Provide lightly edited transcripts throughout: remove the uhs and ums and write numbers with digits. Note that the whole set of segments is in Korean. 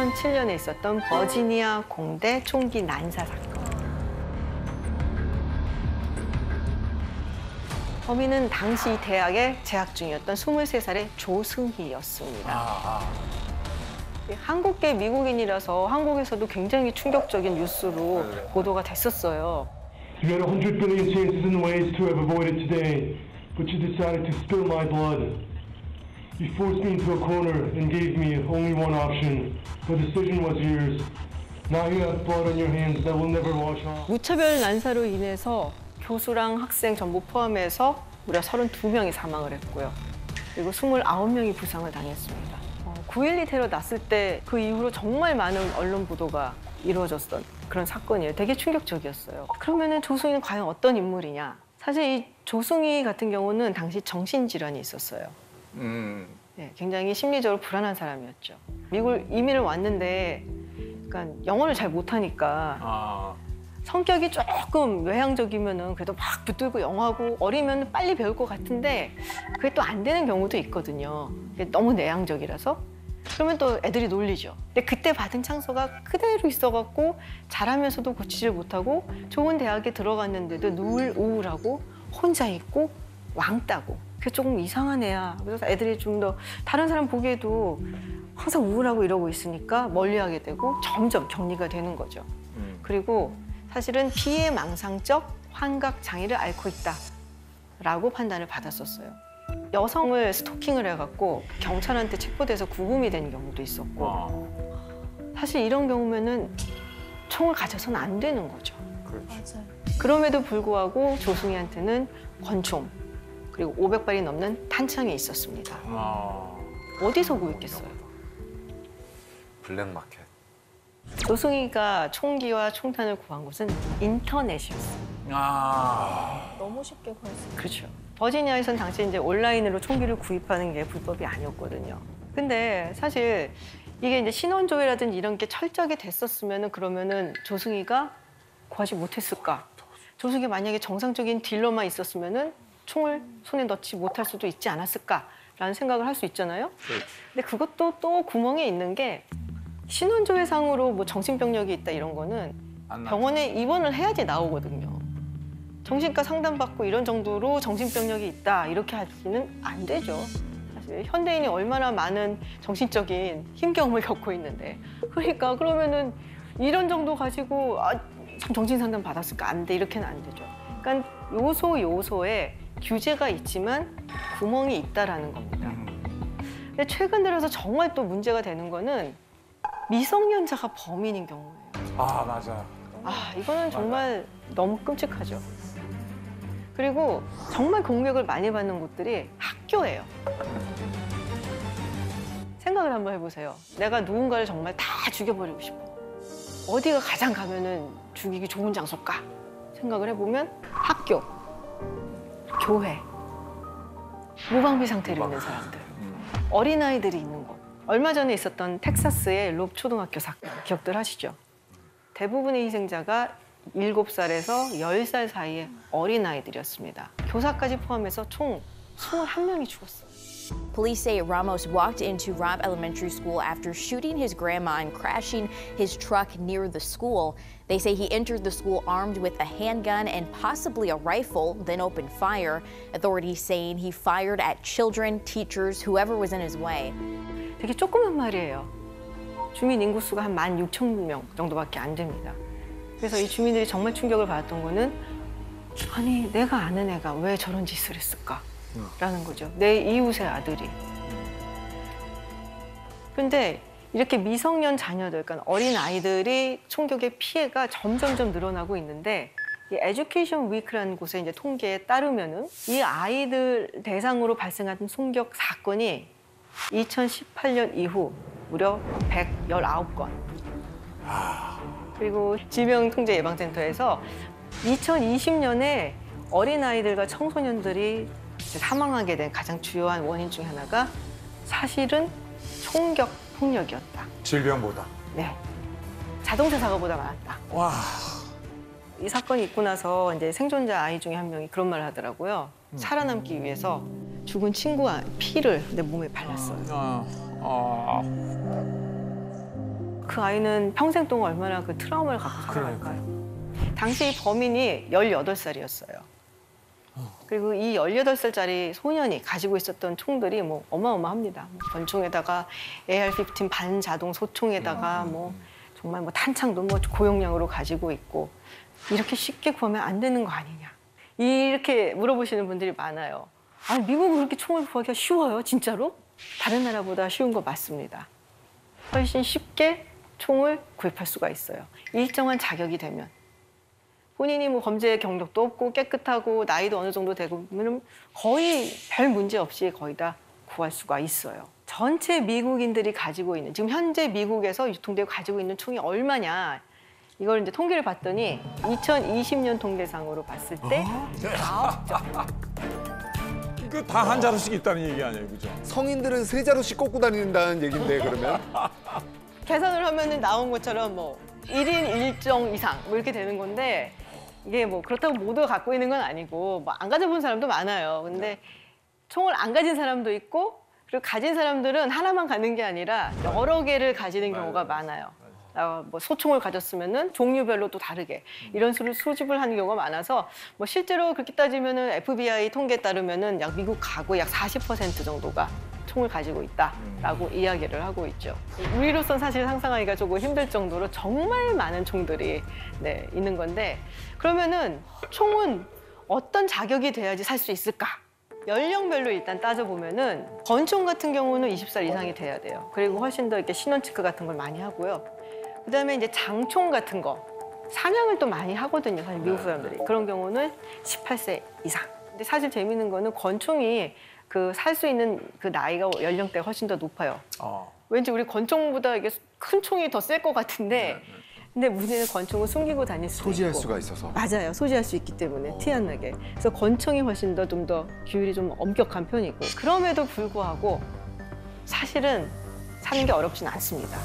2007년에 있었던 버지니아 공대 총기 난사 사건. 범인은 당시 대학에 재학 중이었던 23살의 조승희였습니다. 한국계 미국인이라서 한국에서도 굉장히 충격적인 뉴스로 보도가 됐었어요. You had 100 billion chances and ways to have avoided today, but you decided to spill my blood. You forced me into a corner and gave me only one option. The decision was yours. Now you have blood on your hands that will never wash off. 무차별 난사로 인해서 교수랑 학생 전부 포함해서 무려 32명이 사망을 했고요. 그리고 29명이 부상을 당했습니다. 9.12 테러 났을 때 그 이후로 정말 많은 언론 보도가 이루어졌던 그런 사건이에요. 되게 충격적이었어요. 그러면은 조승희는 과연 어떤 인물이냐? 사실 이 조승희 같은 경우는 당시 정신질환이 있었어요. 네, 굉장히 심리적으로 불안한 사람이었죠. 미국을 이민을 왔는데 그러니까 영어를 잘 못하니까 성격이 조금 외향적이면은 그래도 막 붙들고 영어하고 어리면 빨리 배울 것 같은데 그게 또 안 되는 경우도 있거든요. 너무 내향적이라서. 그러면 또 애들이 놀리죠. 근데 그때 받은 창서가 그대로 있어갖고 잘하면서도 고치질 못하고 좋은 대학에 들어갔는데도 늘 우울하고 혼자 있고 왕따고 그게 조금 이상한 애야. 그래서 애들이 좀 더 다른 사람 보기에도 항상 우울하고 이러고 있으니까 멀리하게 되고 점점 격리가 되는 거죠. 그리고 사실은 피해망상적 환각 장애를 앓고 있다라고 판단을 받았었어요. 여성을 스토킹을 해갖고 경찰한테 체포돼서 구금이 된 경우도 있었고 사실 이런 경우면은 총을 가져서는 안 되는 거죠. 그렇지. 그럼에도 불구하고 조승희한테는 권총 그리고 500발이 넘는 탄창이 있었습니다. 어디서 구했겠어요? 블랙마켓. 조승희가 총기와 총탄을 구한 곳은 인터넷이었어요. 너무 쉽게 구했어요. 그렇죠. 버지니아에선 당시 이제 온라인으로 총기를 구입하는 게 불법이 아니었거든요. 근데 사실 이게 이제 신원 조회라든지 이런 게 철저하게 됐었으면은 그러면은 조승희가 구하지 못했을까? 조승희 만약에 정상적인 딜러만 있었으면은 총을 손에 넣지 못할 수도 있지 않았을까라는 생각을 할 수 있잖아요. 근데 그것도 또 구멍이 있는 게 신원 조회상으로 뭐 정신병력이 있다 이런 거는 병원에 입원을 해야지 나오거든요. 정신과 상담받고 이런 정도로 정신병력이 있다 이렇게 하기는 안 되죠. 사실 현대인이 얼마나 많은 정신적인 힘겨움을 겪고 있는데 그러니까 그러면은 이런 정도 가지고 정신상담 받았을까? 안 돼. 이렇게는 안 되죠. 그러니까 요소에 규제가 있지만 구멍이 있다라는 겁니다. 근데 최근 들어서 정말 또 문제가 되는 거는 미성년자가 범인인 경우예요. 맞아. 이거는 정말 너무 끔찍하죠. 그리고 정말 공격을 많이 받는 곳들이 학교예요. 생각을 한번 해보세요. 내가 누군가를 정말 다 죽여버리고 싶어. 어디가 가장 가면은 죽이기 좋은 장소일까? 생각을 해보면 학교, 교회, 무방비 상태로 있는 사람들, 어린아이들이 있는 곳. 얼마 전에 있었던 텍사스의 롭 초등학교 사건 기억들 하시죠? 대부분의 희생자가 7살에서 10살 사이의 어린아이들이었습니다. 교사까지 포함해서 총 21명이 죽었어요. Police say Ramos walked into Robb Elementary School after shooting his grandma and crashing his truck near the school. They say he entered the school armed with a handgun and possibly a rifle, then opened fire. Authorities saying he fired at children, teachers, whoever was in his way. 되게 조그만 말이에요. 주민 인구수가 한 16,000명 정도밖에 안 됩니다. 그래서 이 주민들이 정말 충격을 받았던 거는 아니 내가 아는 애가 왜 저런 짓을 했을까? 라는 거죠. 내 이웃의 아들이. 근데 이렇게 미성년 자녀들, 그러니까 어린 아이들이 총격의 피해가 점점점 늘어나고 있는데 이 에듀케이션 위크라는 곳의 이제 통계에 따르면은 이 아이들 대상으로 발생한 총격 사건이 2018년 이후 무려 119건. 그리고 질병통제예방센터에서 2020년에 어린아이들과 청소년들이 사망하게 된 가장 주요한 원인 중에 하나가 사실은 총격 폭력이었다. 질병보다. 네. 자동차 사고보다 많았다. 와. 이 사건이 있고 나서 이제 생존자 아이 중에 한 명이 그런 말을 하더라고요. 살아남기 위해서 죽은 친구 피를 내 몸에 발랐어요. 그 아이는 평생 동안 얼마나 그 트라우마를 갖고 살아갈까요? 당시 범인이 18살이었어요. 그리고 이 18살짜리 소년이 가지고 있었던 총들이 뭐 어마어마합니다. 권총에다가 AR-15 반자동 소총에다가 뭐 정말 뭐 탄창도 뭐 고용량으로 가지고 있고 이렇게 쉽게 구하면 안 되는 거 아니냐. 이렇게 물어보시는 분들이 많아요. 아니, 미국은 그렇게 총을 구하기가 쉬워요, 진짜로? 다른 나라보다 쉬운 거 맞습니다. 훨씬 쉽게 총을 구입할 수가 있어요. 일정한 자격이 되면. 본인이 뭐 범죄 경력도 없고 깨끗하고 나이도 어느 정도 되고 그러면 거의 별 문제 없이 거의 다 구할 수가 있어요. 전체 미국인들이 가지고 있는, 지금 현재 미국에서 유통되고 가지고 있는 총이 얼마냐. 이걸 이제 통계를 봤더니 2020년 통계상으로 봤을 때 9점. 그 다 한 자루씩 있다는 얘기 아니에요, 그죠? 성인들은 3자루씩 꽂고 다닌다는 얘긴데 그러면? 계산을 하면은 나온 것처럼 뭐 1인 1정 이상 뭐 이렇게 되는 건데 이게 뭐 그렇다고 모두가 갖고 있는 건 아니고 뭐 안 가져본 사람도 많아요. 근데 총을 안 가진 사람도 있고 그리고 가진 사람들은 하나만 가는 게 아니라 여러 개를 가지는 경우가 많아요. 뭐 소총을 가졌으면은 종류별로 또 다르게 이런 수를 수집을 하는 경우가 많아서 뭐 실제로 그렇게 따지면은 FBI 통계에 따르면은 약 미국 가구 약 40% 정도가 총을 가지고 있다라고 이야기를 하고 있죠. 우리로선 사실 상상하기가 조금 힘들 정도로 정말 많은 총들이 있는 건데 그러면은 총은 어떤 자격이 돼야지 살 수 있을까? 연령별로 일단 따져보면은 권총 같은 경우는 20살 이상이 돼야 돼요. 그리고 훨씬 더 이렇게 신원 체크 같은 걸 많이 하고요. 그다음에 이제 장총 같은 거 사냥을 또 많이 하거든요. 사실 미국 사람들이 그런 경우는 18세 이상. 근데 사실 재밌는 거는 권총이 그 살 수 있는 그 나이가 연령대가 훨씬 더 높아요. 왠지 우리 권총보다 이게 큰 총이 더 셀 것 같은데 근데 문제는 권총을 숨기고 다닐 수도 소지할 있고. 수가 있어서. 맞아요. 소지할 수 있기 때문에 티 안 나게. 그래서 권총이 훨씬 더 좀 더 규율이 좀 엄격한 편이고 그럼에도 불구하고 사실은 사는 게 어렵진 않습니다.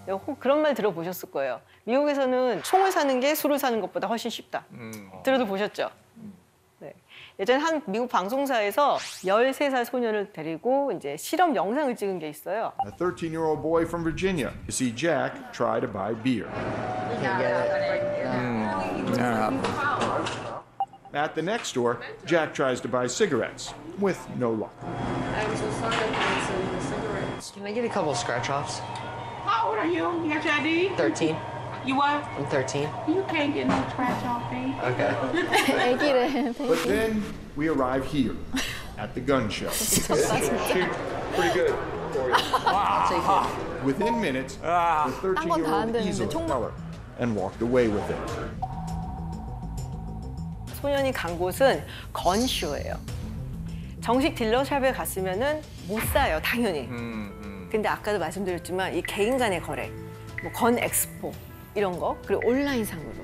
혹 그런 말 들어보셨을 거예요. 미국에서는 총을 사는 게 술을 사는 것보다 훨씬 쉽다. 들어도 보셨죠? 네. 예전에 한 미국 방송사에서 13살 소년을 데리고 이제 실험 영상을 찍은 게 있어요. A 13-year-old boy from Virginia. You see Jack try to buy beer. At the next store, Jack tries to buy cigarettes, with no luck. I'm so sorry I can't sell you the cigarettes. Can I get a couple of scratch-offs? How old are you? You got your ID? 13. You what? I'm 13. You can't get no scratch off, babe. Okay. 애기래. But then we arrive here, at the gun show. Pretty good. Within minutes, the 한번다 안 13-year-old 되는데 easily 총 fell and walked away with it. 소년이 간 곳은 건쇼예요. 정식 딜러샵에 갔으면은 못 사요, 당연히. 근데 아까도 말씀드렸지만 이 개인 간의 거래, 뭐 건 엑스포 이런 거, 그리고 온라인상으로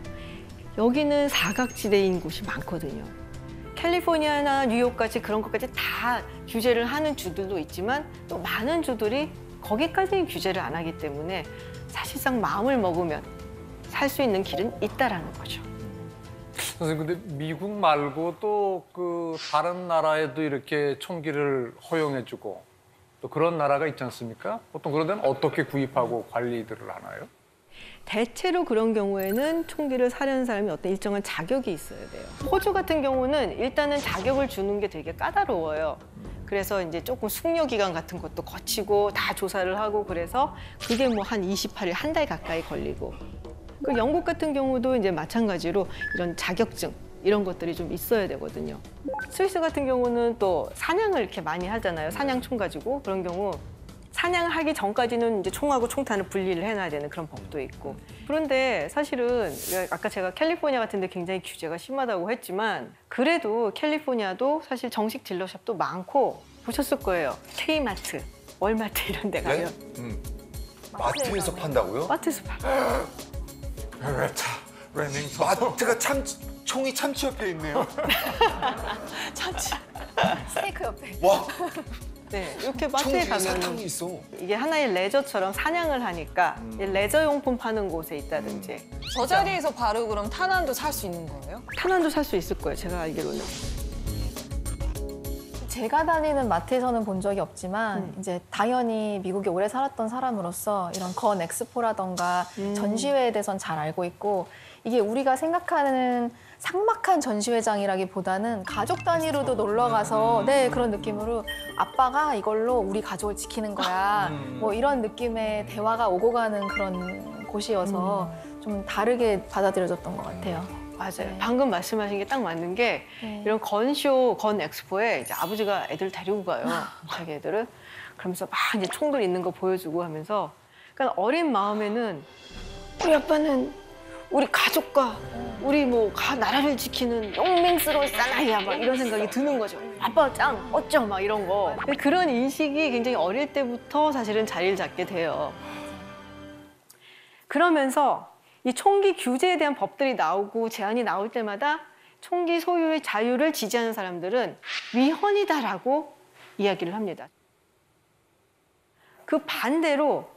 여기는 사각지대인 곳이 많거든요. 캘리포니아나 뉴욕같이 그런 것까지 다 규제를 하는 주들도 있지만 또 많은 주들이 거기까지는 규제를 안 하기 때문에 사실상 마음을 먹으면 살 수 있는 길은 있다라는 거죠. 선생님, 근데 미국 말고 또 그 다른 나라에도 이렇게 총기를 허용해주고 또 그런 나라가 있지 않습니까? 보통 그런 데는 어떻게 구입하고 관리들을 하나요? 대체로 그런 경우에는 총기를 사려는 사람이 어떤 일정한 자격이 있어야 돼요. 호주 같은 경우는 일단은 자격을 주는 게 되게 까다로워요. 그래서 이제 조금 숙려 기간 같은 것도 거치고 다 조사를 하고 그래서 그게 뭐 한 28일, 한 달 가까이 걸리고. 그 영국 같은 경우도 이제 마찬가지로 이런 자격증 이런 것들이 좀 있어야 되거든요. 스위스 같은 경우는 또 사냥을 이렇게 많이 하잖아요. 사냥총 가지고 그런 경우 사냥하기 전까지는 이제 총하고 총탄을 분리를 해놔야 되는 그런 법도 있고. 그런데 사실은 아까 제가 캘리포니아 같은 데 굉장히 규제가 심하다고 했지만 그래도 캘리포니아도 사실 정식 딜러샵도 많고 보셨을 거예요. K마트, 월마트 이런 데 가면 마트에서 판다고요? 마트에서 팔아요. 베레타, 레밍턴. 마트가 총이 참치 옆에 있네요. 참치. 스테이크 옆에. 와, 네, 이렇게 마트에 총 뒤에 가면 사탕이 있어. 이게 하나의 레저처럼 사냥을 하니까 레저 용품 파는 곳에 있다든지 저 자리에서 바로 그럼 탄환도 살 수 있는 거예요? 탄환도 살 수 있을 거예요. 제가 알기로는. 제가 다니는 마트에서는 본 적이 없지만 이제 당연히 미국에 오래 살았던 사람으로서 이런 건 엑스포라던가 전시회에 대해서는 잘 알고 있고 이게 우리가 생각하는 삭막한 전시회장이라기보다는 가족 단위로도 놀러 가서 네 그런 느낌으로 아빠가 이걸로 우리 가족을 지키는 거야 뭐 이런 느낌의 대화가 오고 가는 그런 곳이어서 좀 다르게 받아들여졌던 것 같아요. 맞아요. 방금 말씀하신 게 딱 맞는 게 이런 건쇼, 건 엑스포에 이제 아버지가 애들 데리고 가요. 자기 애들을. 그러면서 막 이제 총들 있는 거 보여주고 하면서 그러니까 어린 마음에는 우리 아빠는 우리 가족과 우리 뭐 나라를 지키는 용맹스러운 사나이야 막 이런 생각이 드는 거죠. 아빠 짱 어쩜 막 이런 거. 그런 인식이 굉장히 어릴 때부터 사실은 자리를 잡게 돼요. 그러면서 이 총기 규제에 대한 법들이 나오고 제안이 나올 때마다 총기 소유의 자유를 지지하는 사람들은 위헌이다라고 이야기를 합니다. 그 반대로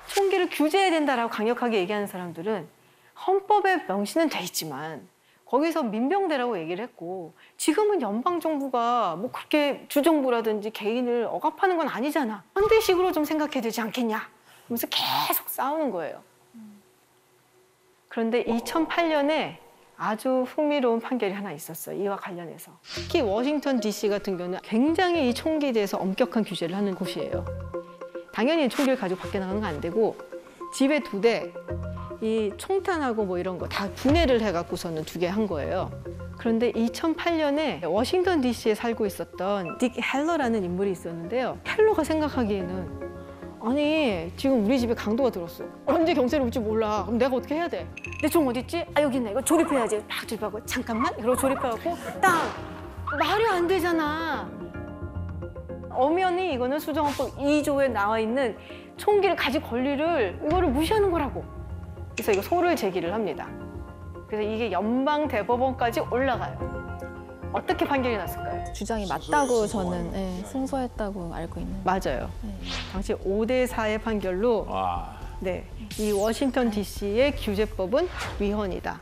총기를 규제해야 된다라고 강력하게 얘기하는 사람들은 헌법에 명시는 돼 있지만 거기서 민병대라고 얘기를 했고 지금은 연방정부가 뭐 그렇게 주정부라든지 개인을 억압하는 건 아니잖아. 현대식으로 좀 생각해야 되지 않겠냐. 그러면서 계속 싸우는 거예요. 그런데 2008년에 아주 흥미로운 판결이 하나 있었어요. 이와 관련해서. 특히 워싱턴 DC 같은 경우는 굉장히 이 총기에 대해서 엄격한 규제를 하는 곳이에요. 당연히 총기를 가지고 밖에 나가는 건 안 되고 집에 2대, 이 총탄하고 뭐 이런 거 다 분해를 해갖고서는 2개 한 거예요. 그런데 2008년에 워싱턴 DC에 살고 있었던 딕 헬러라는 인물이 있었는데요. 헬러가 생각하기에는 아니 지금 우리 집에 강도가 들었어. 언제 경찰이 올지 몰라. 그럼 내가 어떻게 해야 돼? 내 총 어디 있지? 아 여기 있네. 이거 조립해야지. 막 조립하고 잠깐만. 그러고 조립해갖고 딱 말이 안 되잖아. 엄연히 이거는 수정헌법 2조에 나와 있는 총기를 가질 권리를 이거를 무시하는 거라고. 그래서 이거 소를 제기를 합니다. 그래서 이게 연방 대법원까지 올라가요. 어떻게 판결이 났을까요? 주장이 맞다고 저는 네, 승소했다고 알고 있는. 맞아요. 당시 5대4의 판결로 네, 이 워싱턴 DC의 규제법은 위헌이다.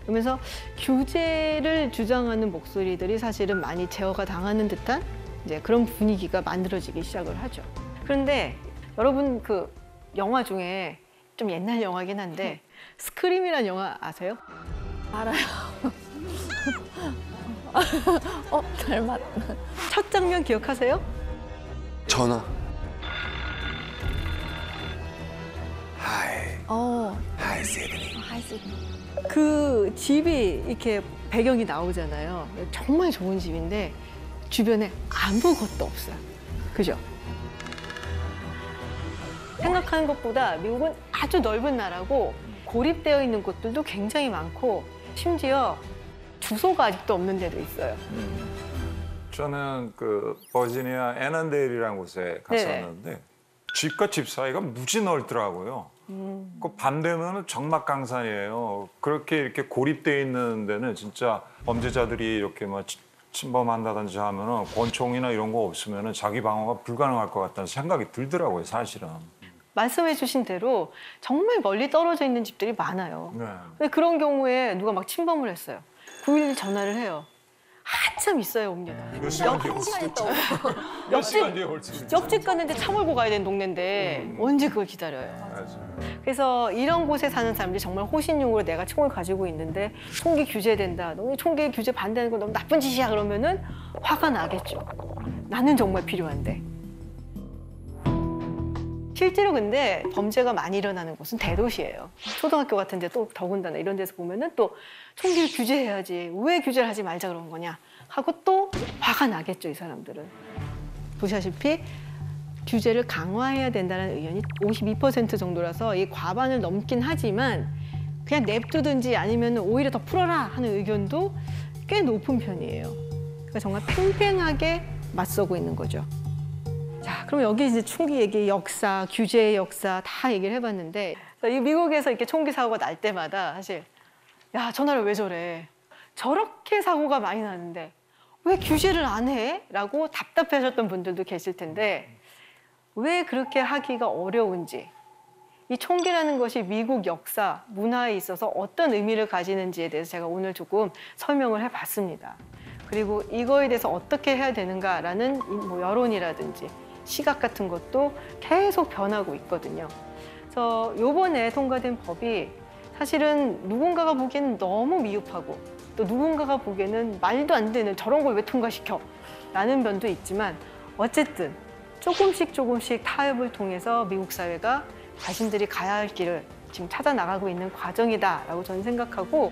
그러면서 규제를 주장하는 목소리들이 사실은 많이 제어가 당하는 듯한 이제 그런 분위기가 만들어지기 시작을 하죠. 그런데 여러분 그 영화 중에 좀 옛날 영화긴 한데 스크림이라는 영화 아세요? 알아요. 닮았. 첫 장면 기억하세요? 전화. 하이. 하이 시드니. 하이 시드니. 그 집이 이렇게 배경이 나오잖아요. 정말 좋은 집인데 주변에 아무것도 없어요. 그죠? 생각하는 것보다 미국은 아주 넓은 나라고 고립되어 있는 곳들도 굉장히 많고 심지어 주소가 아직도 없는 데도 있어요. 저는 그 버지니아 애넌데일이라는 곳에 갔었는데 집과 집 사이가 무지 넓더라고요. 그 밤 되면은 정막강산이에요. 그렇게 이렇게 고립되어 있는 데는 진짜 범죄자들이 이렇게 뭐 침범한다든지 하면은 권총이나 이런 거 없으면은 자기 방어가 불가능할 것 같다는 생각이 들더라고요, 사실은. 말씀해 주신 대로 정말 멀리 떨어져 있는 집들이 많아요. 네. 근데 그런 경우에 누가 막 침범을 했어요. 911 전화를 해요. 한참 있어야 옵니다. 몇 시간 뒤에 올지. 몇 시간 뒤에 올지. 옆집 가는데 차 몰고 가야 되는 동네인데 언제 그걸 기다려요. 맞아요. 그래서 이런 곳에 사는 사람들이 정말 호신용으로 내가 총을 가지고 있는데 총기 규제된다. 너희 총기 규제 반대하는 건 너무 나쁜 짓이야. 그러면은 화가 나겠죠. 나는 정말 필요한데. 실제로 근데 범죄가 많이 일어나는 곳은 대도시예요. 초등학교 같은 데 또 더군다나 이런 데서 보면은 또 총기를 규제해야지. 왜 규제를 하지 말자 그런 거냐 하고 또 화가 나겠죠, 이 사람들은. 보시다시피 규제를 강화해야 된다는 의견이 52% 정도라서 이 과반을 넘긴 하지만 그냥 냅두든지 아니면 오히려 더 풀어라 하는 의견도 꽤 높은 편이에요. 그러니까 정말 팽팽하게 맞서고 있는 거죠. 자, 그럼 여기 이제 총기 얘기, 역사, 규제의 역사 다 얘기를 해봤는데 이 미국에서 이렇게 총기 사고가 날 때마다 사실 야, 저 나라 왜 저래? 저렇게 사고가 많이 나는데 왜 규제를 안 해? 라고 답답해하셨던 분들도 계실 텐데 왜 그렇게 하기가 어려운지 이 총기라는 것이 미국 역사, 문화에 있어서 어떤 의미를 가지는지에 대해서 제가 오늘 조금 설명을 해봤습니다. 그리고 이거에 대해서 어떻게 해야 되는가라는 뭐 여론이라든지 시각 같은 것도 계속 변하고 있거든요. 그래서 이번에 통과된 법이 사실은 누군가가 보기에는 너무 미흡하고 또 누군가가 보기에는 말도 안 되는 저런 걸 왜 통과시켜? 라는 면도 있지만 어쨌든 조금씩 타협을 통해서 미국 사회가 자신들이 가야 할 길을 지금 찾아 나가고 있는 과정이다라고 저는 생각하고